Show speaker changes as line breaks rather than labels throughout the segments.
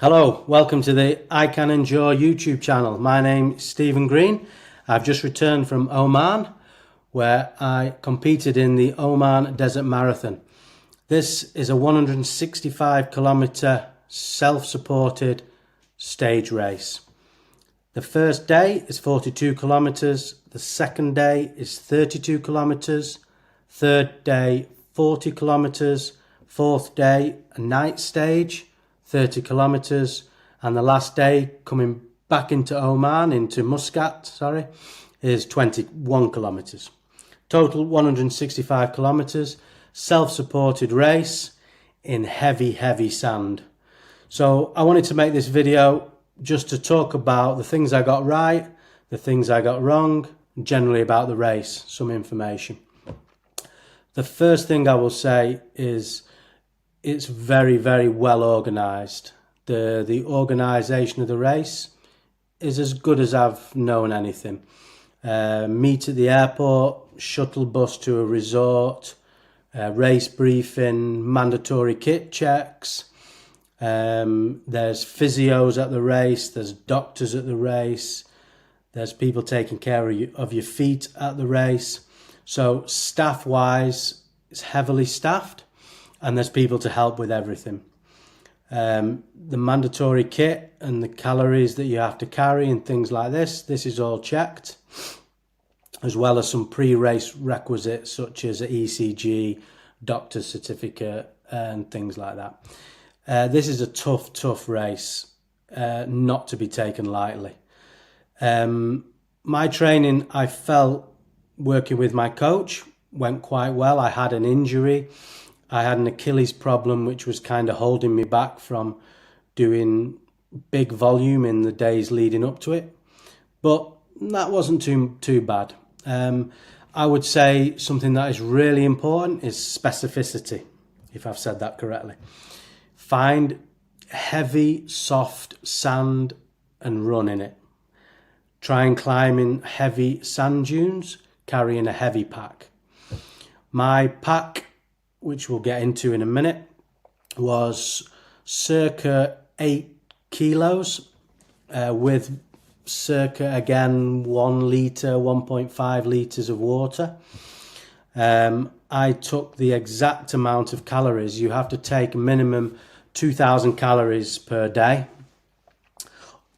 Hello, welcome to the I Can Endure YouTube channel. My name is Stephen Green. I've just returned from Oman, where I competed in the Oman Desert Marathon. This is a 165 kilometre self-supported stage race. The first day is 42 kilometres, the second day is 32 kilometres, third day 40 kilometres, fourth day a night stage, 30 kilometres, and the last day coming back into Oman, into Muscat, is 21 kilometres. Total 165 kilometres, self-supported race in heavy sand. So I wanted to make this video just to talk about the things I got right, the things I got wrong, generally about the race, some information. The first thing I will say is it's very well organised. The organisation of the race is as good as I've known anything. Meet at the airport, shuttle bus to a resort, race briefing, mandatory kit checks. There's physios at the race, there's doctors at the race, there's people taking care of your feet at the race. So staff-wise, it's heavily staffed. And there's people to help with everything. The mandatory kit and the calories that you have to carry and things like this is all checked, as well as some pre-race requisites such as an ECG, doctor's certificate and things like that. This is a tough race, not to be taken lightly. My training, I felt, working with my coach, went quite well. I had an injury. I had an Achilles problem, which was kind of holding me back from doing big volume in the days leading up to it. But that wasn't too bad. I would say something that is really important is specificity, if I've said that correctly. Find heavy, soft sand and run in it. Try and climb in heavy sand dunes, carrying a heavy pack. My pack, which we'll get into in a minute, was circa 8 kilos with circa, again, 1 litre, 1.5 litres of water. I took the exact amount of calories. You have to take minimum 2,000 calories per day,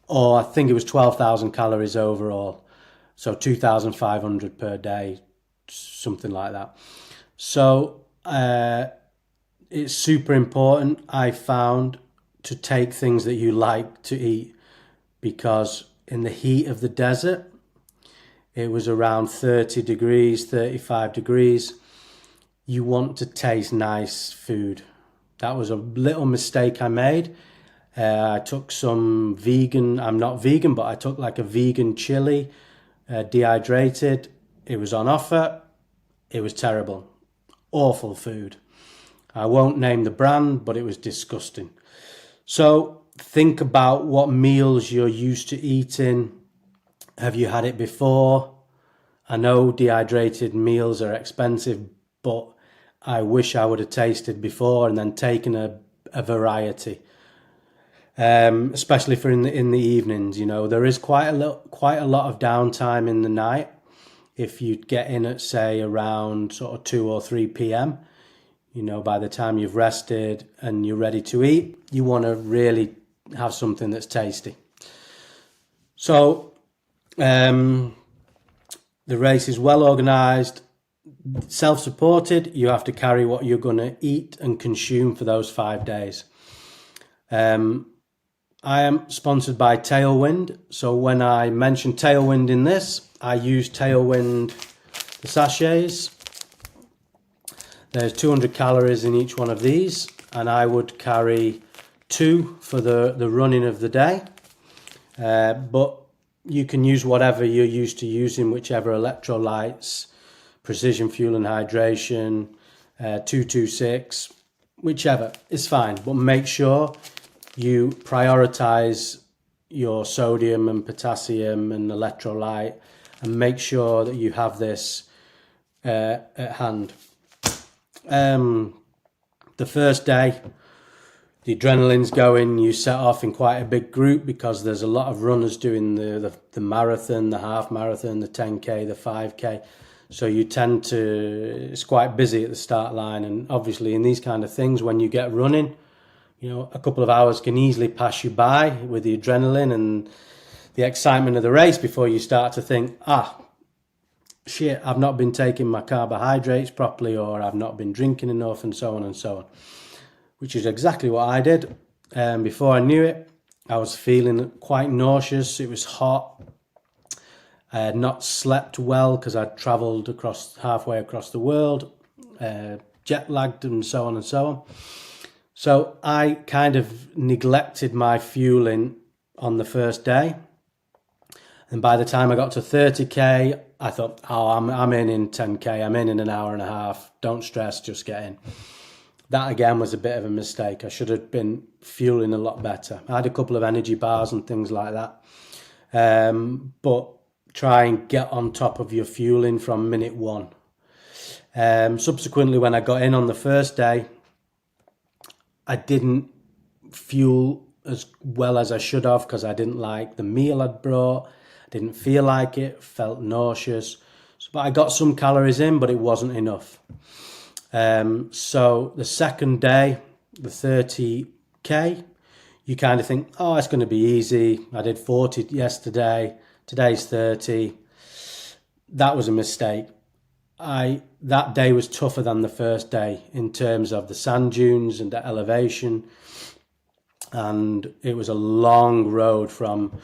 or I think it was 12,000 calories overall. So 2,500 per day, something like that. So it's super important, I found, to take things that you like to eat, because in the heat of the desert, it was around 30 degrees, 35 degrees. You want to taste nice food. That was a little mistake I made. I took some vegan, I'm not vegan, but I took like a vegan chili, dehydrated. It was on offer. It was terrible. Awful food. I won't name the brand, but it was disgusting. So think about what meals you're used to eating. Have you had it before? I know dehydrated meals are expensive, but I wish I would have tasted before and then taken a variety. Especially for in the evenings, you know, there is quite a lot of downtime in the night. If you get in at, say, around sort of 2 or 3 p.m, you know, by the time you've rested and you're ready to eat, you want to really have something that's tasty. So the race is well organised, self-supported. You have to carry what you're going to eat and consume for those 5 days. I am sponsored by Tailwind, so when I mention Tailwind in this, I use Tailwind, the sachets. There's 200 calories in each one of these, and I would carry 2 for the running of the day. But you can use whatever you're used to using, whichever electrolytes, Precision Fuel and Hydration, 226, whichever, is fine. But make sure you prioritize your sodium and potassium and electrolyte, and make sure that you have this at hand. The first day, the adrenaline's going, you set off in quite a big group because there's a lot of runners doing the marathon, the half marathon, the 10K, the 5K. So you tend to, it's quite busy at the start line. And obviously in these kind of things, when you get running, you know, a couple of hours can easily pass you by with the adrenaline and the excitement of the race before you start to think, shit, I've not been taking my carbohydrates properly, or I've not been drinking enough, and so on and so on. Which is exactly what I did. Before I knew it, I was feeling quite nauseous. It was hot. I had not slept well because I'd travelled halfway across the world, jet lagged and so on and so on. So I kind of neglected my fueling on the first day. And by the time I got to 30K, I thought, I'm in 10K. I'm in an hour and a half. Don't stress, just get in. That again was a bit of a mistake. I should have been fueling a lot better. I had a couple of energy bars and things like that. But try and get on top of your fueling from minute one. Subsequently, when I got in on the first day, I didn't fuel as well as I should have because I didn't like the meal I'd brought. I didn't feel like it, felt nauseous. But I got some calories in, but it wasn't enough. So the second day, the 30K, you kind of think, it's going to be easy. I did 40 yesterday. Today's 30. That was a mistake. That day was tougher than the first day in terms of the sand dunes and the elevation. And it was a long road from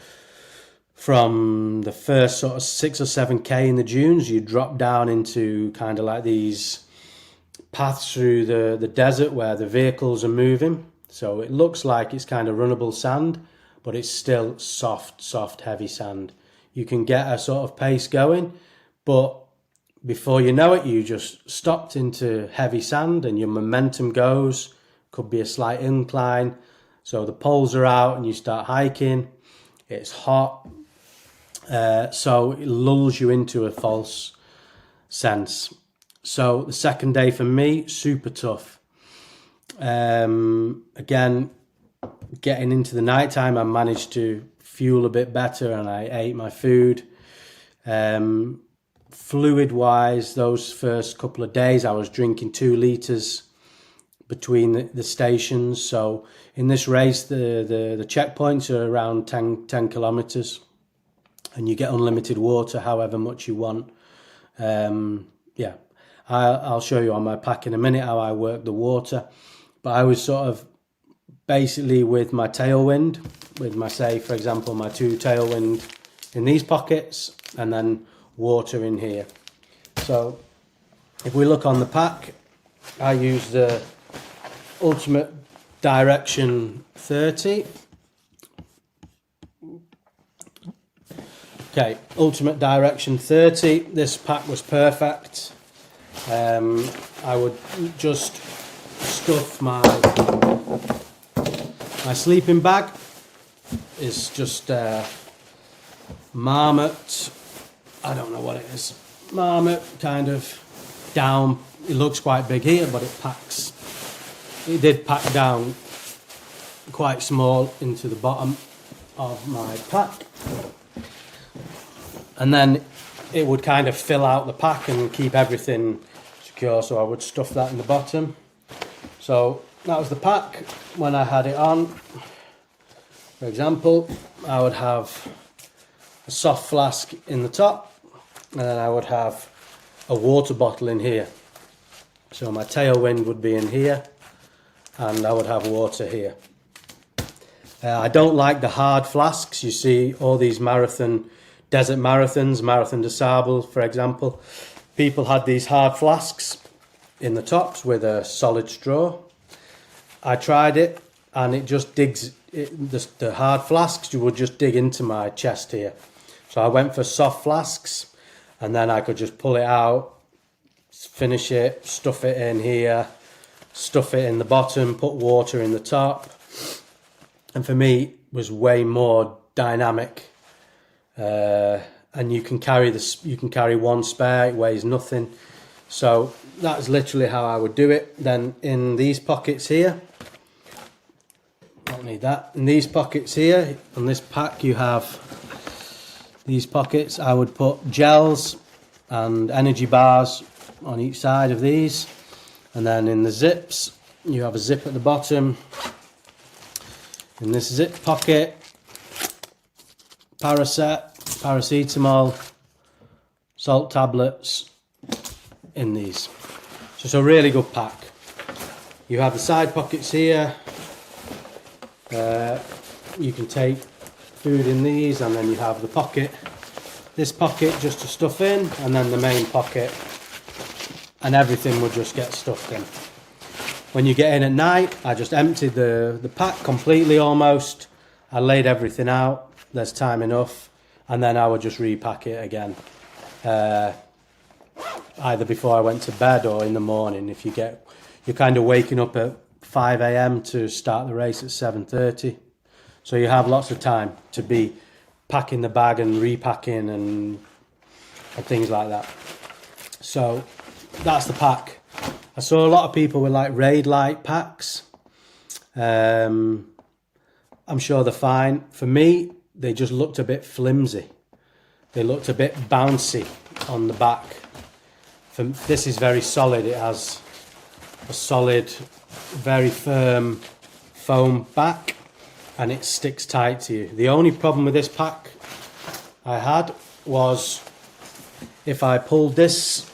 the first sort of 6 or 7K in the dunes. You drop down into kind of like these paths through the desert where the vehicles are moving. So it looks like it's kind of runnable sand, but it's still soft, heavy sand. You can get a sort of pace going, but before you know it, you just stopped into heavy sand and your momentum goes. Could be a slight incline. So the poles are out and you start hiking. It's hot. So it lulls you into a false sense. So the second day for me, super tough. Again, getting into the nighttime, I managed to fuel a bit better and I ate my food. Fluid wise, those first couple of days, I was drinking 2 litres between the stations. So in this race, the checkpoints are around 10 kilometres and you get unlimited water however much you want. I'll show you on my pack in a minute how I work the water. But I was sort of basically with my tailwind, with my, say, for example, my 2 tailwind in these pockets and then water in here. So if we look on the pack, I use the Ultimate Direction 30. Okay, Ultimate Direction 30. This pack was perfect. I would just stuff my sleeping bag. Is just Marmot. I don't know what it is. Marmot kind of down. It looks quite big here, but it did pack down quite small into the bottom of my pack. And then it would kind of fill out the pack and keep everything secure. So I would stuff that in the bottom. So that was the pack. When I had it on, for example, I would have a soft flask in the top, and then I would have a water bottle in here. So my tailwind would be in here, and I would have water here. I don't like the hard flasks. You see all these desert marathons, Marathon des Sables, for example. People had these hard flasks in the tops with a solid straw. I tried it, and it just digs. The hard flasks, you would just dig into my chest here. So I went for soft flasks, and then I could just pull it out, finish it, stuff it in here, stuff it in the bottom, put water in the top. And for me, it was way more dynamic. And you can carry one spare, it weighs nothing. So that's literally how I would do it. Then in these pockets here, Don't need that. In these pockets here, on this pack, you have these pockets. I would put gels and energy bars on each side of these. And then in the zips, you have a zip at the bottom. In this zip pocket, Paracet, paracetamol, salt tablets in these. So it's a really good pack. You have the side pockets here. You can take food in these, and then you have the pocket, this pocket just to stuff in, and then the main pocket, and everything will just get stuffed in. When you get in at night, I just emptied the pack completely almost. I laid everything out, there's time enough, and then I would just repack it again. Either before I went to bed or in the morning. If you're kind of waking up at 5 a.m. to start the race at 7:30. So you have lots of time to be packing the bag and repacking and things like that. So that's the pack. I saw a lot of people with like Raid Light packs. I'm sure they're fine. For me, they just looked a bit flimsy. They looked a bit bouncy on the back. This is very solid. It has a solid, very firm foam back, and it sticks tight to you. The only problem with this pack I had was if I pulled this,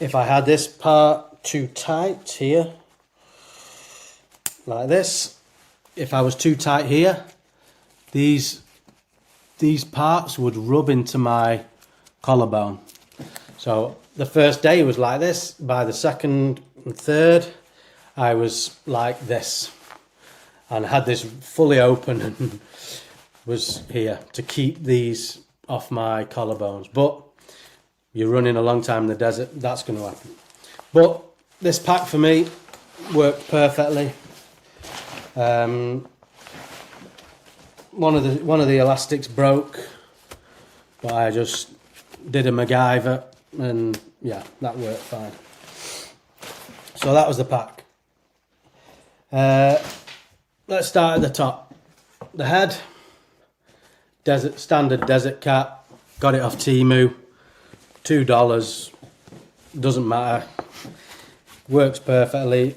if I had this part too tight here, like this, if I was too tight here, these parts would rub into my collarbone. So the first day was like this. By the second and third, I was like this, and had this fully open and was here to keep these off my collarbones. But you're running a long time in the desert, that's going to happen. But this pack for me worked perfectly. One of the elastics broke, but I just did a MacGyver, and yeah, that worked fine. So that was the pack. Let's start at the top. The head, standard desert cap, got it off Temu, $2, doesn't matter, works perfectly.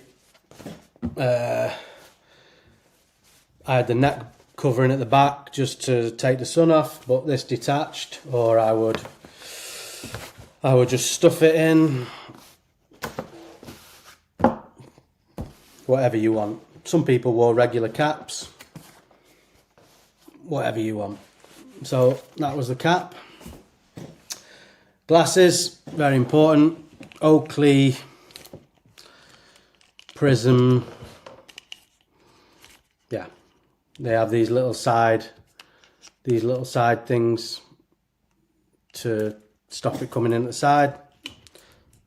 I had the neck covering at the back just to take the sun off, but this detached, or I would just stuff it in, whatever you want. Some people wore regular caps, whatever you want. So that was the cap. Glasses, very important. Oakley Prism. Yeah, they have these little side things to stop it coming in at the side.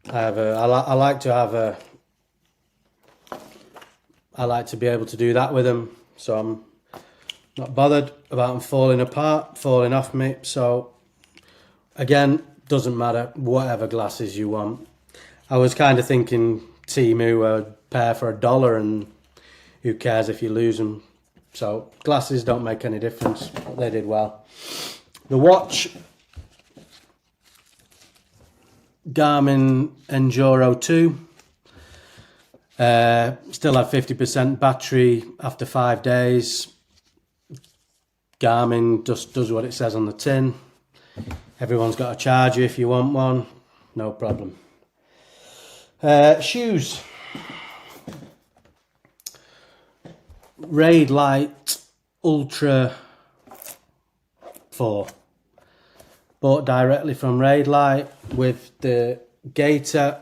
I like to be able to do that with them, so I'm not bothered about them falling apart, falling off me. So again, doesn't matter, whatever glasses you want. I was kind of thinking Temu, a pair for $1, and who cares if you lose them. So glasses don't make any difference, but they did well. The watch, Garmin Enduro 2. Still have 50% battery after 5 days. Garmin just does what it says on the tin. Everyone's got a charger if you want one, no problem. Shoes. Raid Light Ultra 4. Bought directly from Raid Light with the gaiter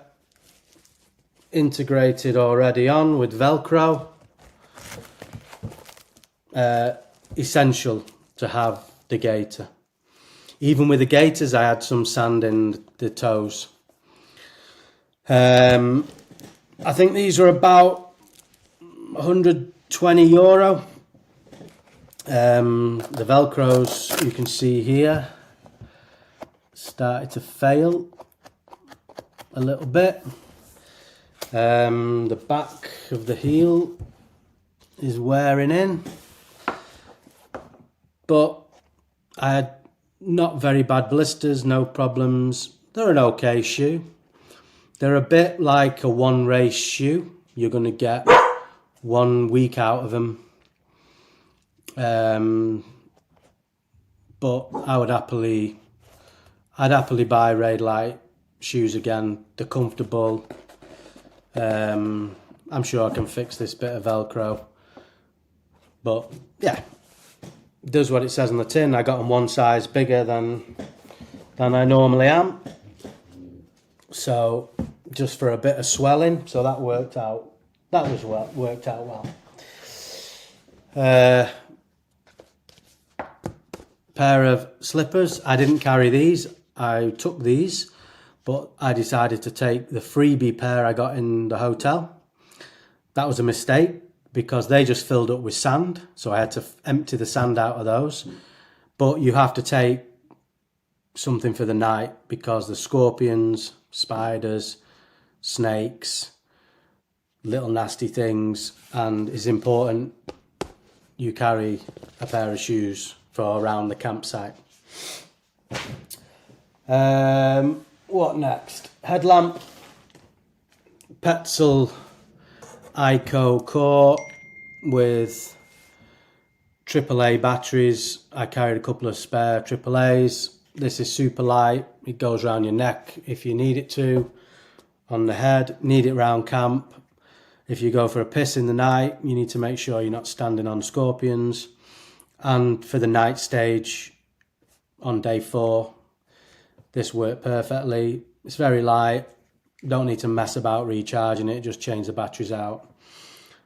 integrated already on with Velcro. Essential to have the gaiter. Even with the gaiters, I had some sand in the toes. I think these were about €120. The Velcros, you can see here, started to fail a little bit. The back of the heel is wearing in, but I had not very bad blisters, no problems. They're an okay shoe. They're a bit like a one race shoe. You're going to get 1 week out of them. But I'd happily buy Raidlight shoes again. They're comfortable. I'm sure I can fix this bit of Velcro. But yeah, it does what it says on the tin. I got them one size bigger than I normally am. So just for a bit of swelling, so that worked out. Worked out well. Pair of slippers. I didn't carry these. I took these, but I decided to take the freebie pair I got in the hotel. That was a mistake because they just filled up with sand, so I had to empty the sand out of those. But you have to take something for the night because the scorpions, spiders, snakes, little nasty things, and it's important you carry a pair of shoes for around the campsite. What next? Headlamp, Petzl Ico Core with AAA batteries. I carried a couple of spare AAAs. This is super light. It goes around your neck if you need it to, on the head. Need it around camp. If you go for a piss in the night, you need to make sure you're not standing on scorpions. And for the night stage on day 4, this worked perfectly. It's very light. Don't need to mess about recharging it. Just change the batteries out.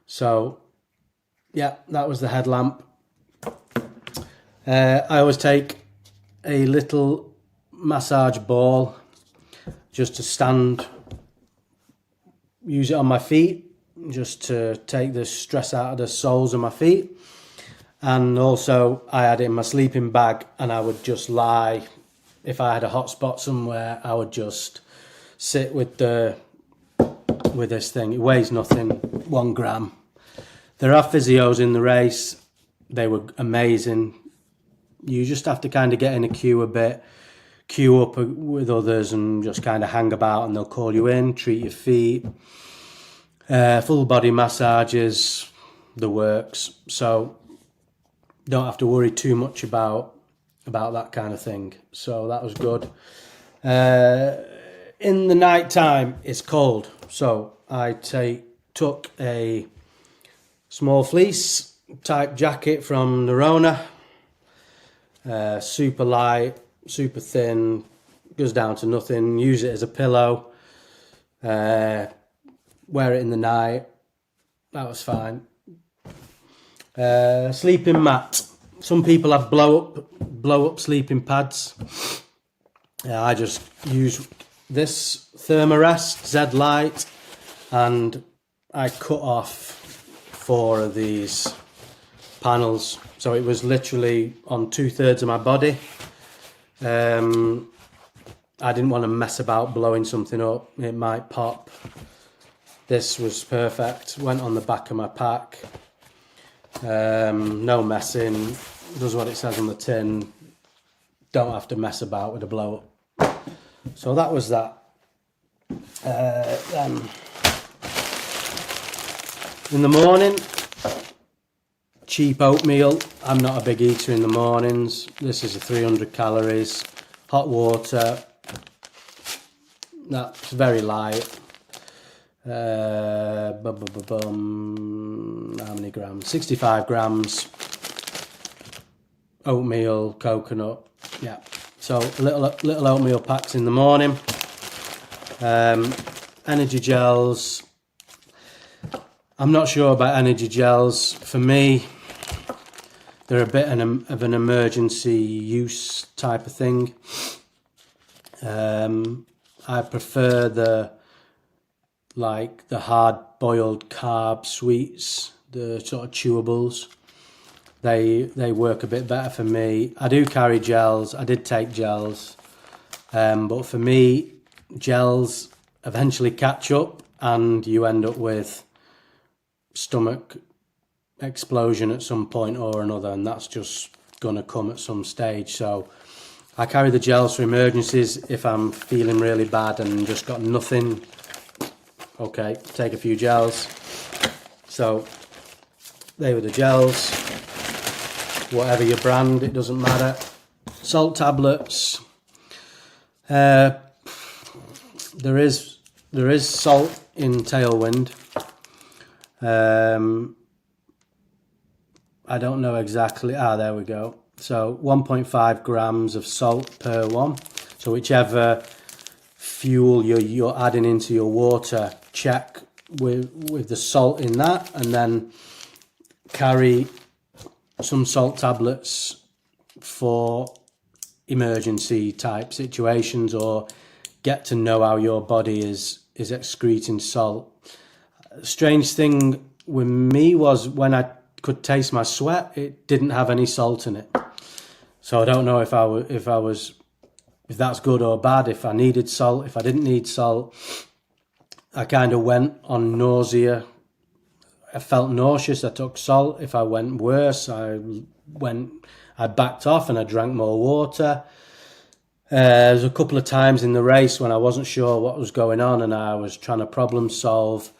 So yeah, that was the headlamp. I always take a little massage ball just to stand, use it on my feet, just to take the stress out of the soles of my feet. And also I had it in my sleeping bag, and I would just lie. If I had a hot spot somewhere, I would just sit with this thing. It weighs nothing, 1 gram. There are physios in the race. They were amazing. You just have to kind of get in a queue a bit, queue up with others and just kind of hang about, and they'll call you in, treat your feet, full body massages, the works. So don't have to worry too much about that kind of thing. So that was good. In the night time, it's cold, so I took a small fleece type jacket from Nerona. Super light, super thin, goes down to nothing. Use it as a pillow. Wear it in the night. That was fine. Sleeping mat. Some people have blow up sleeping pads. I just use this Thermarest Z Lite, and I cut off 4 of these panels, so it was literally on 2/3 of my body. I didn't want to mess about blowing something up, it might pop. This was perfect, went on the back of my pack. No messing, does what it says on the tin, don't have to mess about with a blow up. So that was that. In the morning, cheap oatmeal. I'm not a big eater in the mornings. This is 300 calories, hot water. That's very light. How many grams? 65 grams. Oatmeal, coconut. Yeah. So little oatmeal packs in the morning. Energy gels. I'm not sure about energy gels. For me, they're a bit of an emergency use type of thing. I prefer the hard boiled carb sweets, the sort of chewables. They work a bit better for me. I do carry gels. I did take gels, but for me, gels eventually catch up, and you end up with stomach explosion at some point or another, and that's just gonna come at some stage. So I carry the gels for emergencies. If I'm feeling really bad and just got nothing, okay, take a few gels. So they were the gels, whatever your brand, it doesn't matter. Salt tablets, there is salt in Tailwind. I don't know exactly. There we go. So 1.5 grams of salt per one. So whichever fuel you're adding into your water, check with the salt in that, and then carry some salt tablets for emergency type situations, or get to know how your body is excreting salt. Strange thing with me was when I could taste my sweat, it didn't have any salt in it. So I don't know if that's good or bad, if I needed salt, if I didn't need salt. I kind of went on nausea. I felt nauseous, I took salt. If I went worse, I backed off and I drank more water. There was a couple of times in the race when I wasn't sure what was going on, and I was trying to problem solve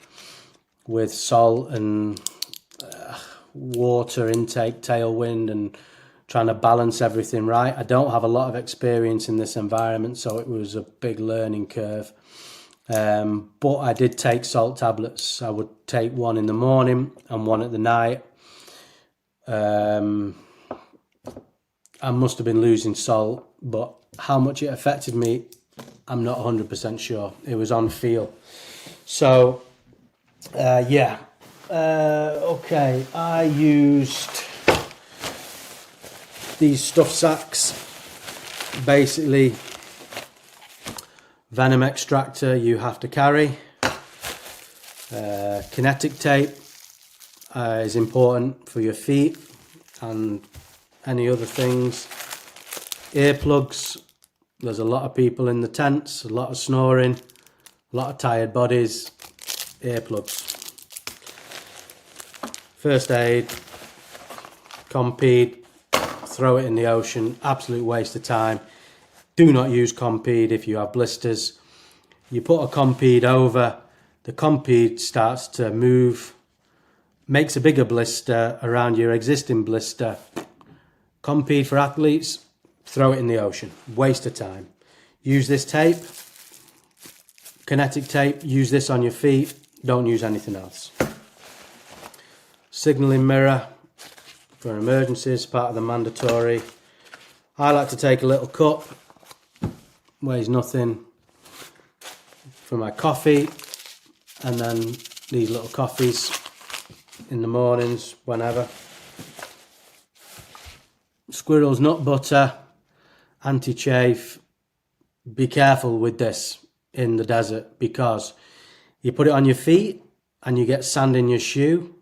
with salt and water intake, Tailwind, and trying to balance everything right. I don't have a lot of experience in this environment, so it was a big learning curve. But I did take salt tablets. I would take one in the morning and one at the night. I must have been losing salt, but how much it affected me, I'm not 100% sure. It was on feel. So, yeah. Okay, I used these stuff sacks. Basically, venom extractor you have to carry. Kinetic tape is important for your feet and any other things. Earplugs. There's a lot of people in the tents, a lot of snoring, a lot of tired bodies. Earplugs. First aid, Compeed, throw it in the ocean, absolute waste of time. Do not use Compeed if you have blisters. You put a Compeed over, the Compeed starts to move, makes a bigger blister around your existing blister. Compeed for athletes, throw it in the ocean, waste of time. Use this tape, kinetic tape, use this on your feet, don't use anything else. Signalling mirror for emergencies, part of the mandatory. I like to take a little cup, weighs nothing, for my coffee, and then these little coffees in the mornings, whenever. Squirrel's nut butter, anti-chafe. Be careful with this in the desert, because you put it on your feet and you get sand in your shoe,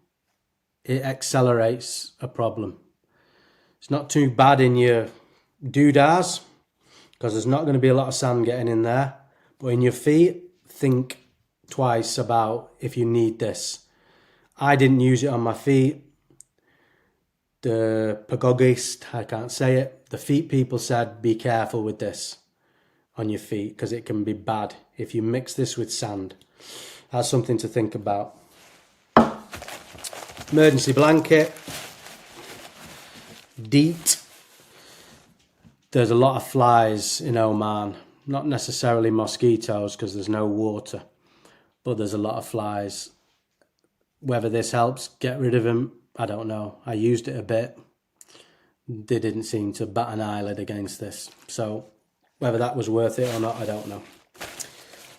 it accelerates a problem. It's not too bad in your doodahs, because there's not going to be a lot of sand getting in there, but in your feet, think twice about if you need this. I didn't use it on my feet. The pagogist, I can't say it, the feet people said be careful with this on your feet, because it can be bad if you mix this with sand. That's something to think about. Emergency blanket, DEET. There's a lot of flies in Oman, not necessarily mosquitoes because there's no water, but there's a lot of flies. Whether this helps get rid of them, I don't know. I used it a bit. They didn't seem to bat an eyelid against this, so whether that was worth it or not, I don't know.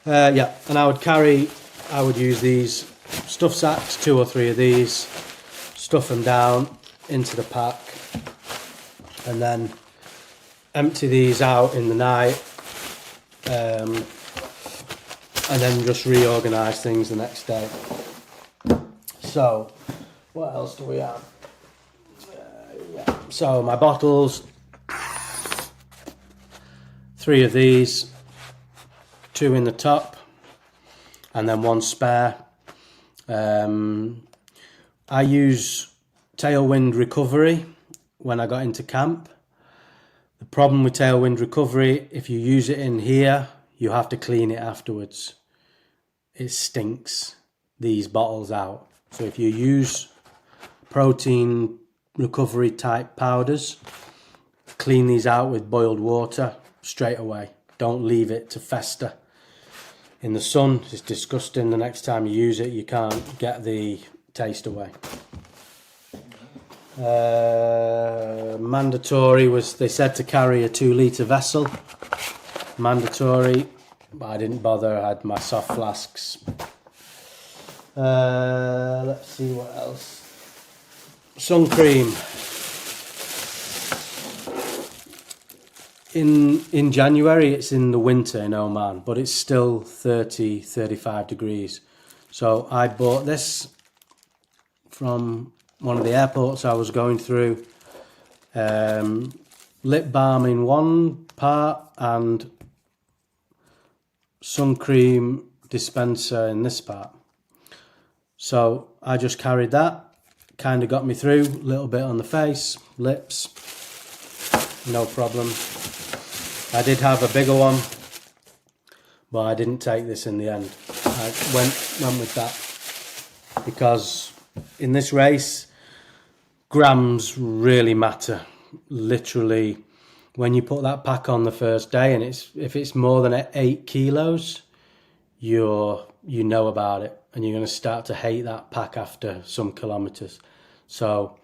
Yeah, and I would use these stuff sacks, 2 or 3 of these, stuff them down into the pack, and then empty these out in the night, and then just reorganise things the next day. So, what else do we have? Yeah. So my bottles, 3 of these, 2 in the top. and then one spare. I use tailwind recovery when I got into camp. The problem with tailwind recovery, if you use it in here, you have to clean it afterwards. It stinks these bottles out. So if you use protein recovery type powders, clean these out with boiled water straight away. Don't leave it to fester in the sun. It's disgusting. The next time you use it, you can't get the taste away. Mandatory was, they said to carry a 2-litre vessel. Mandatory, but I didn't bother. I had my soft flasks. Let's see what else. Sun cream. In January, it's in the winter in Oman, but it's still 35 degrees. So I bought this from one of the airports I was going through. Lip balm in one part and sun cream dispenser in this part. So I just carried that, kind of got me through, a little bit on the face, lips, no problem. I did have a bigger one, but I didn't take this in the end. I went with that because in this race, grams really matter. Literally, when you put that pack on the first day, and if it's more than 8 kilos, you know about it, and you're going to start to hate that pack after some kilometers. So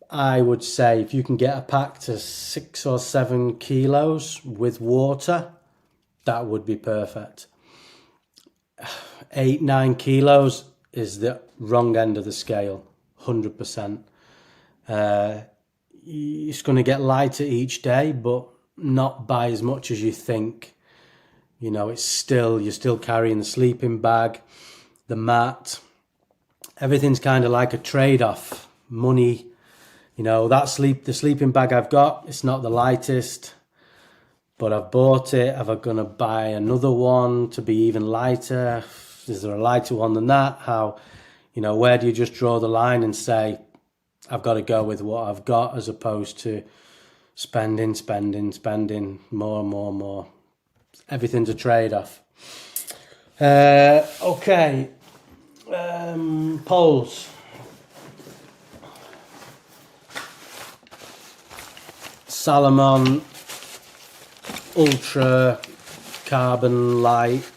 I would say if you can get a pack to 6 or 7 kilos with water, that would be perfect. 8-9 kilos is the wrong end of the scale, 100%. It's going to get lighter each day, but not by as much as you think. You know, you're still carrying the sleeping bag, the mat. Everything's kind of like a trade-off. Money, you know, the sleeping bag I've got, it's not the lightest, but I've bought it. Am I going to buy another one to be even lighter? Is there a lighter one than that? How, you know, where do you just draw the line and say, I've got to go with what I've got, as opposed to spending more. Everything's a trade-off. Okay. Poles. Salomon Ultra Carbon Light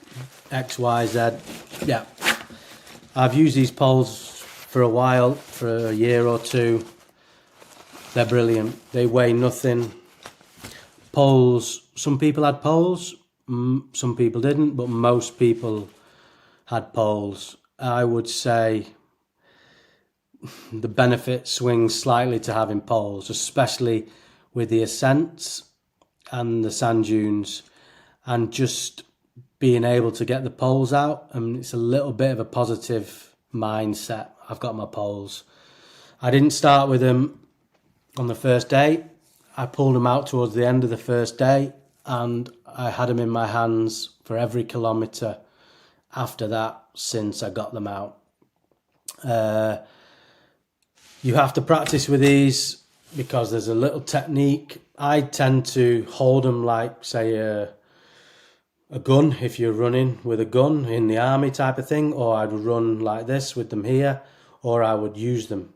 XYZ. Yeah, I've used these poles for a while, for a year or two. They're brilliant. They weigh nothing. Poles, some people had poles, some people didn't, but most people had poles. I would say the benefit swings slightly to having poles, especially with the ascents and the sand dunes, and just being able to get the poles out. And it's a little bit of a positive mindset. I've got my poles. I didn't start with them on the first day. I pulled them out towards the end of the first day, and I had them in my hands for every kilometre after that since I got them out. You have to practice with these because there's a little technique. I tend to hold them like, say, a gun, if you're running with a gun in the army type of thing, or I'd run like this with them here, or I would use them.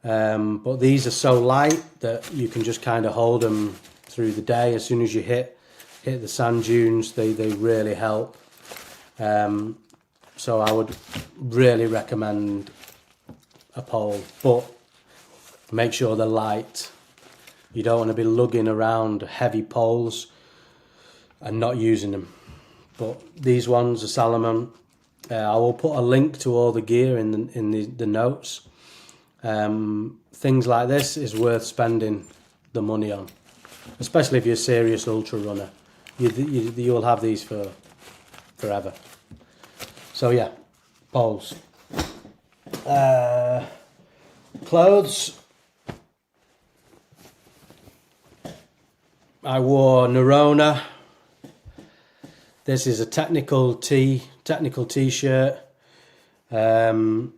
But these are so light that you can just kind of hold them through the day. As soon as you hit the sand dunes, they really help. So I would really recommend a pole, but make sure they're light. You don't want to be lugging around heavy poles and not using them. But these ones are Salomon. I will put a link to all the gear in the notes. Things like this is worth spending the money on, especially if you're a serious ultra runner. You'll have these for forever. So yeah, poles. Clothes. I wore Nerona. This is a technical tee technical t-shirt. And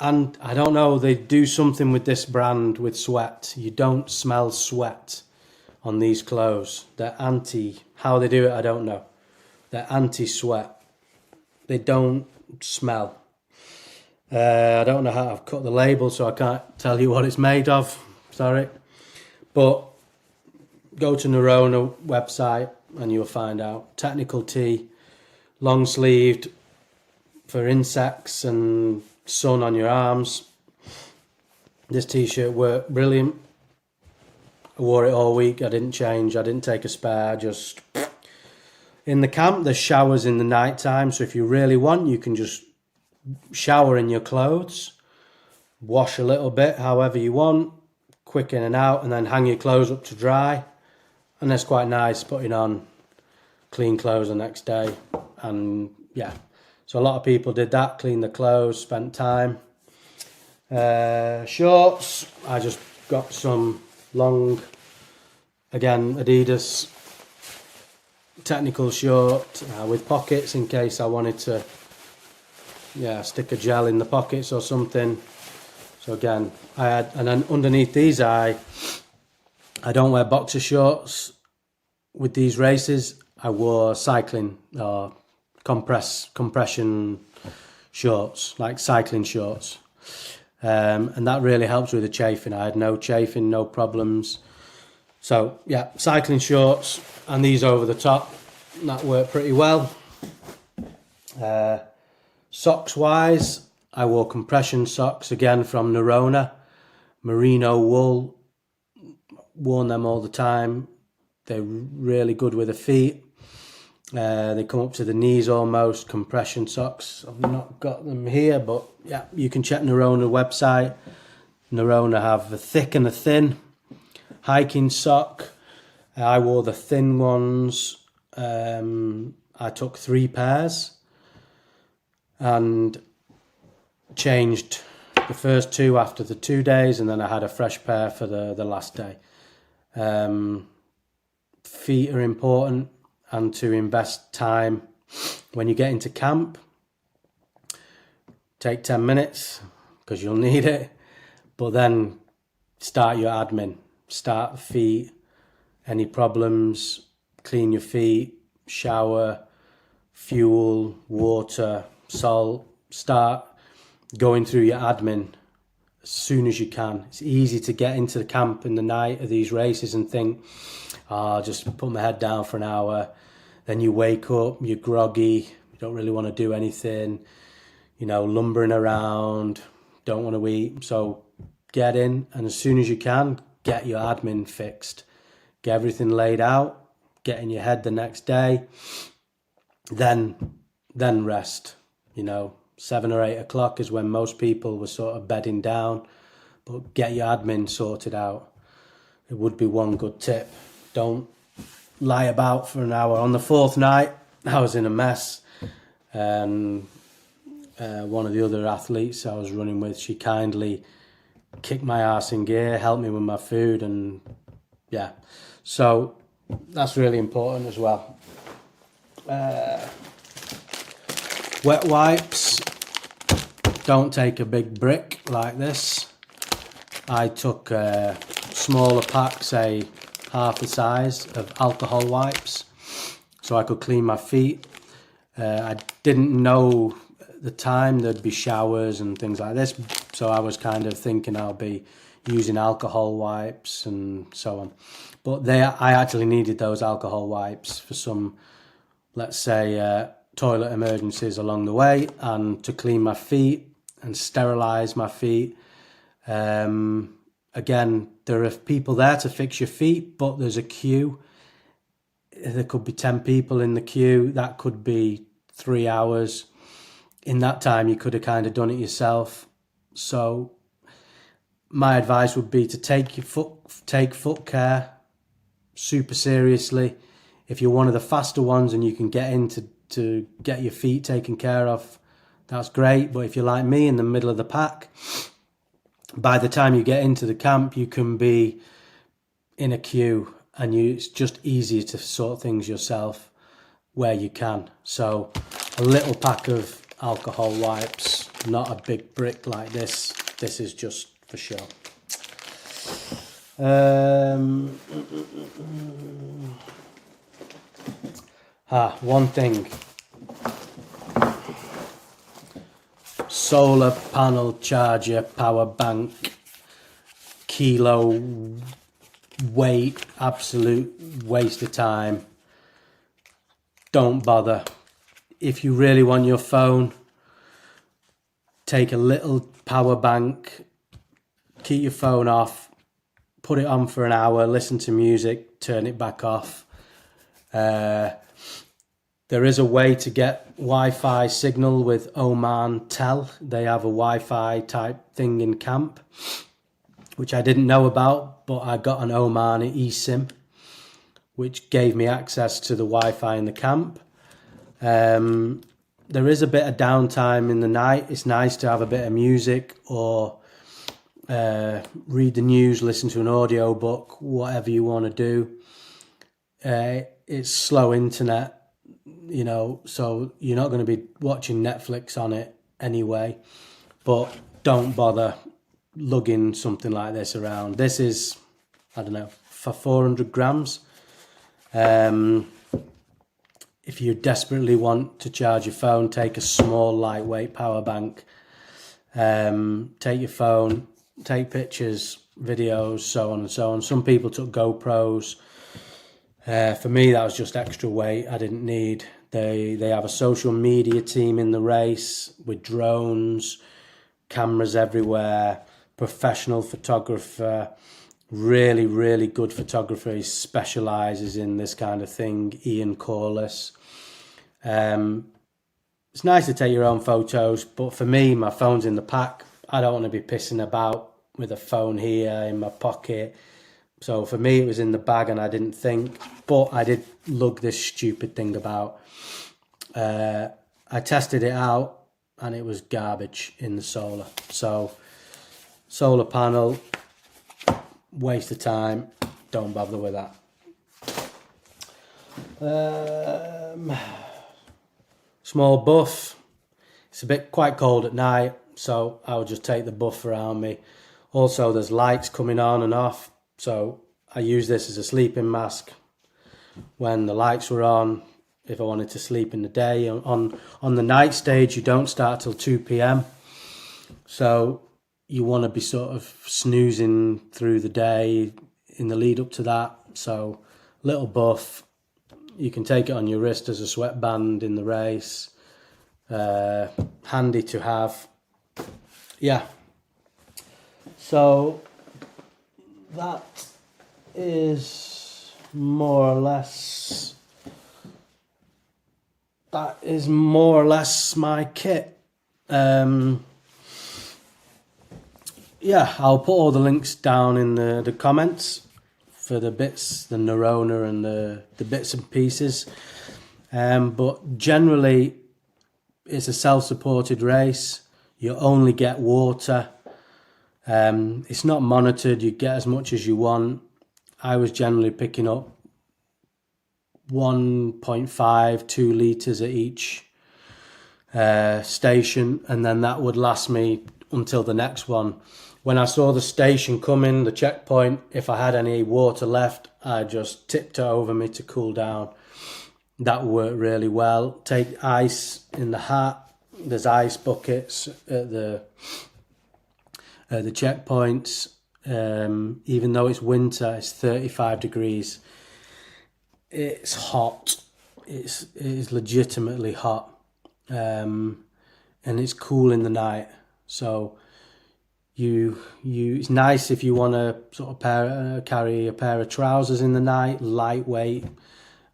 I don't know, they do something with this brand with sweat. You don't smell sweat on these clothes. They're how they do it, I don't know. They're anti-sweat. They don't smell. I don't know how I've cut the label, so I can't tell you what it's made of. Sorry. But go to Nerona website and you'll find out. Technical tee, long sleeved, for insects and sun on your arms. This t-shirt worked brilliant. I wore it all week. I didn't change. I didn't take a spare. Just in the camp, there's showers in the night time. So if you really want, you can just shower in your clothes, wash a little bit, however you want, quick in and out, and then hang your clothes up to dry. And that's quite nice, putting on clean clothes the next day. And yeah, so a lot of people did that, cleaned the clothes, spent time. Shorts, I just got some long, again, Adidas technical short with pockets in case I wanted to stick a gel in the pockets or something. So again, I had, and then underneath these I don't wear boxer shorts with these races. I wore cycling or compression shorts, like cycling shorts, and that really helps with the chafing. I had no chafing, no problems. So yeah, cycling shorts and these over the top, that worked pretty well. Socks wise, I wore compression socks again from Nerona, merino wool. Worn them all the time. They're really good with the feet. They come up to the knees almost, compression socks. I've not got them here, but yeah, you can check Nerona website. Nerona have a thick and a thin hiking sock. I wore the thin ones. I took 3 pairs and changed the first 2 after the 2 days, and then I had a fresh pair for the last day. Feet are important, and to invest time when you get into camp. Take 10 minutes because you'll need it, but then start your admin. Start the feet, any problems, clean your feet, shower, fuel, water, salt. Start going through your admin as soon as you can. It's easy to get into the camp in the night of these races and think, I'll just put my head down for an hour. Then you wake up, you're groggy, you don't really want to do anything, lumbering around, don't want to eat. So get in, and as soon as you can, get your admin fixed. Get everything laid out, get in your head the next day, then rest. 7 or 8 o'clock is when most people were sort of bedding down, but get your admin sorted out. It would be one good tip. Don't lie about for an hour. On the 4th night, I was in a mess, and one of the other athletes I was running with, she kindly kicked my ass in gear, helped me with my food, and yeah, so that's really important as well. Wet wipes, don't take a big brick like this. I took smaller packs, say half the size, of alcohol wipes so I could clean my feet. I didn't know at the time there'd be showers and things like this, so I was kind of thinking I'll be using alcohol wipes and so on. But I actually needed those alcohol wipes for some, let's say, toilet emergencies along the way, and to clean my feet and sterilize my feet. Again, there are people there to fix your feet, but there's a queue. There could be 10 people in the queue. That could be 3 hours. In that time, you could have kind of done it yourself. So my advice would be to take foot care super seriously. If you're one of the faster ones and you can get in to get your feet taken care of, that's great. But if you're like me, in the middle of the pack, by the time you get into the camp, you can be in a queue, and it's just easier to sort things yourself where you can. So a little pack of alcohol wipes, not a big brick like this. This is just for show. One thing. Solar panel charger, power bank, kilo weight, absolute waste of time. Don't bother. If you really want your phone, take a little power bank, keep your phone off, put it on for an hour, listen to music, turn it back off. There is a way to get Wi-Fi signal with Oman Tel. They have a Wi-Fi type thing in camp, which I didn't know about, but I got an Oman eSIM, which gave me access to the Wi-Fi in the camp. There is a bit of downtime in the night. It's nice to have a bit of music or read the news, listen to an audio book, whatever you want to do. It's slow internet, so you're not going to be watching Netflix on it anyway, but don't bother lugging something like this around. This is, I don't know, for 400 grams. If you desperately want to charge your phone, take a small lightweight power bank. Take your phone, take pictures, videos, so on and so on. Some people took GoPros. For me, that was just extra weight I didn't need. They have a social media team in the race with drones, cameras everywhere, professional photographer, really, really good photographer. He specialises in this kind of thing, Ian Corliss. It's nice to take your own photos, but for me, my phone's in the pack. I don't want to be pissing about with a phone here in my pocket. So for me, it was in the bag and I didn't think, but I did lug this stupid thing about. I tested it out and it was garbage in the solar. So solar panel, waste of time, don't bother with that. Small buff. It's a bit quite cold at night, so I would just take the buff around me. Also, there's lights coming on and off, so I use this as a sleeping mask when the lights were on. If I wanted to sleep in the day, on the night stage, you don't start till 2 p.m. So you want to be sort of snoozing through the day in the lead up to that. So little buff, you can take it on your wrist as a sweatband in the race. Handy to have. Yeah. So that is more or less my kit. Yeah, I'll put all the links down in the comments for the bits, the Neurona and the bits and pieces. But generally, it's a self-supported race. You only get water. It's not monitored. You get as much as you want. I was generally picking up 1.5, 2 litres at each station, and then that would last me until the next one. When I saw the station coming, the checkpoint, if I had any water left, I just tipped it over me to cool down. That worked really well. Take ice in the hat. There's ice buckets at the checkpoints. Even though it's winter, it's 35 degrees. It's hot. It is legitimately hot. And it's cool in the night. So it's nice if you want to sort of carry a pair of trousers in the night, lightweight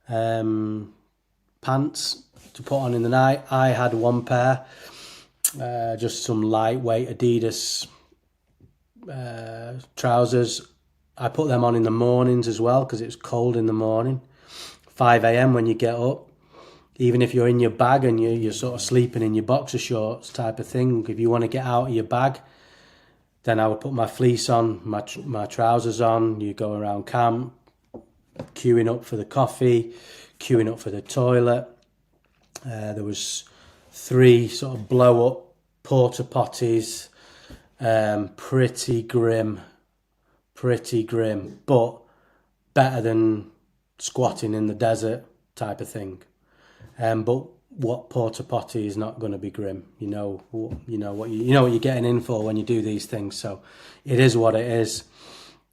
pants to put on in the night. I had one pair, just some lightweight Adidas trousers. I put them on in the mornings as well because it's cold in the morning. 5 a.m. when you get up. Even if you're in your bag and you're sort of sleeping in your boxer shorts type of thing, if you want to get out of your bag, then I would put my fleece on, my trousers on. You go around camp, queuing up for the coffee, queuing up for the toilet. There was 3 sort of blow up porta potties, pretty grim, but better than squatting in the desert type of thing. But what porta potty is not going to be grim? You know what you're getting in for when you do these things. So it is what it is.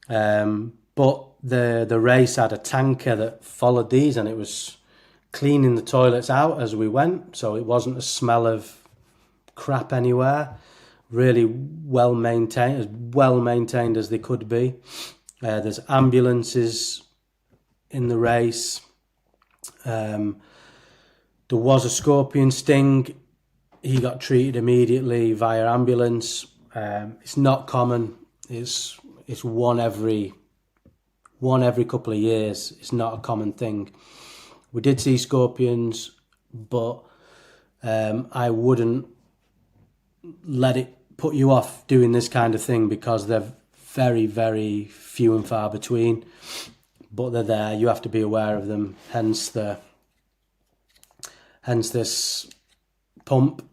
But the race had a tanker that followed these, and it was cleaning the toilets out as we went, so it wasn't a smell of crap anywhere. Really well maintained as they could be. There's ambulances in the race. There was a scorpion sting. He got treated immediately via ambulance. It's not common. It's one every couple of years. It's not a common thing. We did see scorpions, but I wouldn't let it put you off doing this kind of thing, because they're very, very few and far between. But they're there. You have to be aware of them. Hence this pump.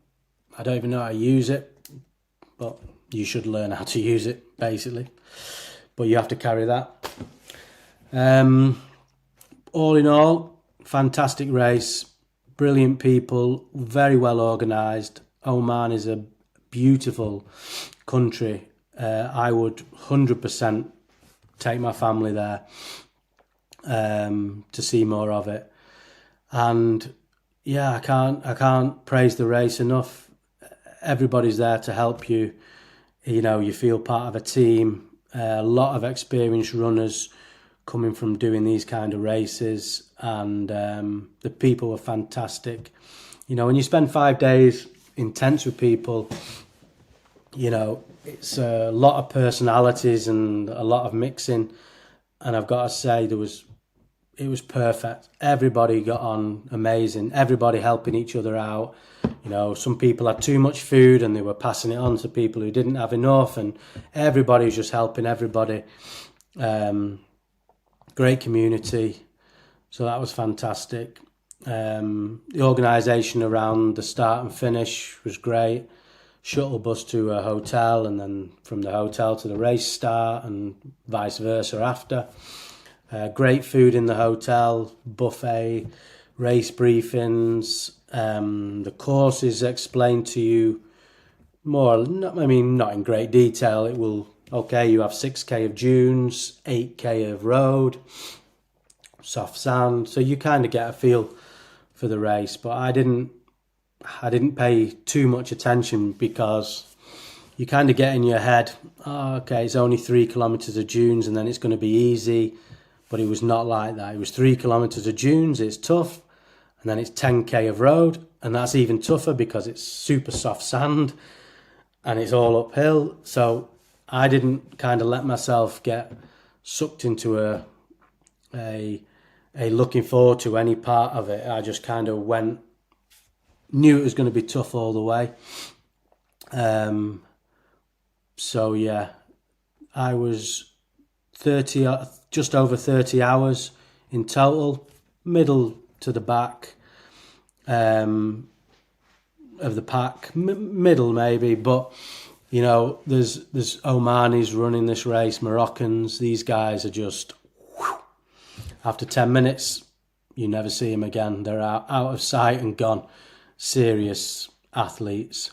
I don't even know how to use it, but you should learn how to use it, basically. But you have to carry that. All in all, fantastic race, brilliant people, very well organised. Oman is a beautiful country. I would 100% take my family there to see more of it. And yeah, I can't praise the race enough. Everybody's there to help you. You know, you feel part of a team. A lot of experienced runners coming from doing these kind of races, and the people were fantastic. You know, when you spend 5 days intense with people, you know, it's a lot of personalities and a lot of mixing, and I've got to say it was perfect. Everybody got on amazing, everybody helping each other out. You know, some people had too much food and they were passing it on to people who didn't have enough, and everybody was just helping everybody. Great community, so that was fantastic. The organisation around the start and finish was great. Shuttle bus to a hotel, and then from the hotel to the race start, and vice versa after. Great food in the hotel, buffet, race briefings. The courses explained to you more, not in great detail. It will, okay, you have 6k of dunes, 8k of road, soft sand, so you kind of get a feel for the race. But I didn't pay too much attention, because you kind of get in your head, oh, okay, it's only 3 kilometers of dunes and then it's going to be easy. But it was not like that. It was 3 kilometers of dunes, it's tough, and then it's 10k of road, and that's even tougher because it's super soft sand and it's all uphill. So I didn't kind of let myself get sucked into a looking forward to any part of it. I just kind of knew it was going to be tough all the way. So yeah, I was just over 30 hours in total, middle to the back of the pack, middle maybe, but you know, there's Omanis running this race, Moroccans. These guys are just, after 10 minutes, you never see them again. They're out of sight and gone. Serious athletes,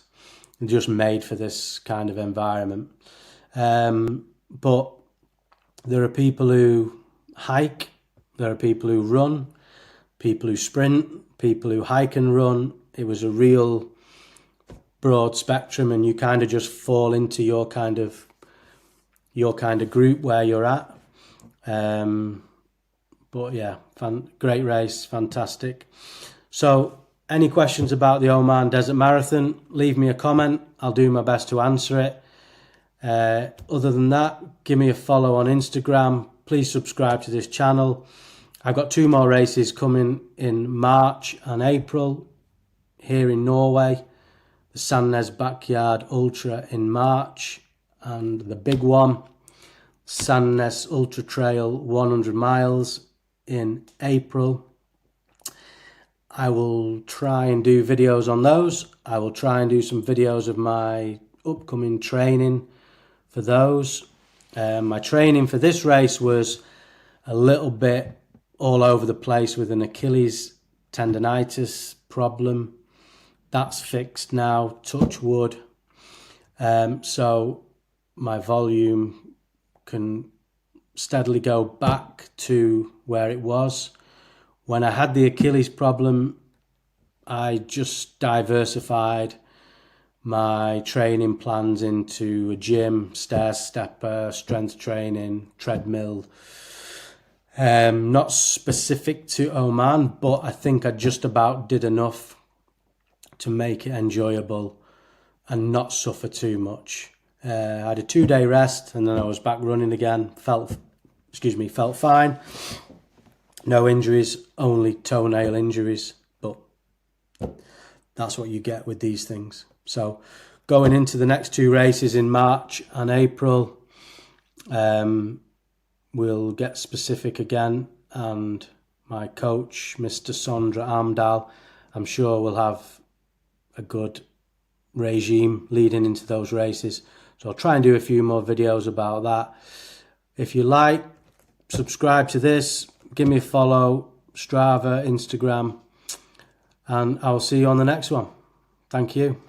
just made for this kind of environment. But there are people who hike, there are people who run, people who sprint, people who hike and run. It was a real broad spectrum, and you kind of just fall into your kind of group where you're at. But yeah, great race, fantastic. So any questions about the Oman Desert Marathon, leave me a comment. I'll do my best to answer it. Other than that, give me a follow on Instagram. Please subscribe to this channel. I've got 2 more races coming in March and April here in Norway. The Sandnes Backyard Ultra in March, and the big one, Sandnes Ultra Trail 100 miles in April. I will try and do videos on those. I will try and do some videos of my upcoming training for those. My training for this race was a little bit all over the place with an Achilles tendonitis problem. That's fixed now, touch wood. So my volume can steadily go back to where it was. When I had the Achilles problem, I just diversified my training plans into a gym, stair stepper, strength training, treadmill. Not specific to Oman, but I think I just about did enough to make it enjoyable and not suffer too much. I had a 2-day rest and then I was back running again. Felt fine. No injuries, only toenail injuries, but that's what you get with these things. So going into the next 2 races in March and April, we'll get specific again, and my coach, Mr. Sondra Amdal, I'm sure will have a good regime leading into those races. So I'll try and do a few more videos about that. If you like, subscribe to this, give me a follow, Strava, Instagram, and I'll see you on the next one. Thank you.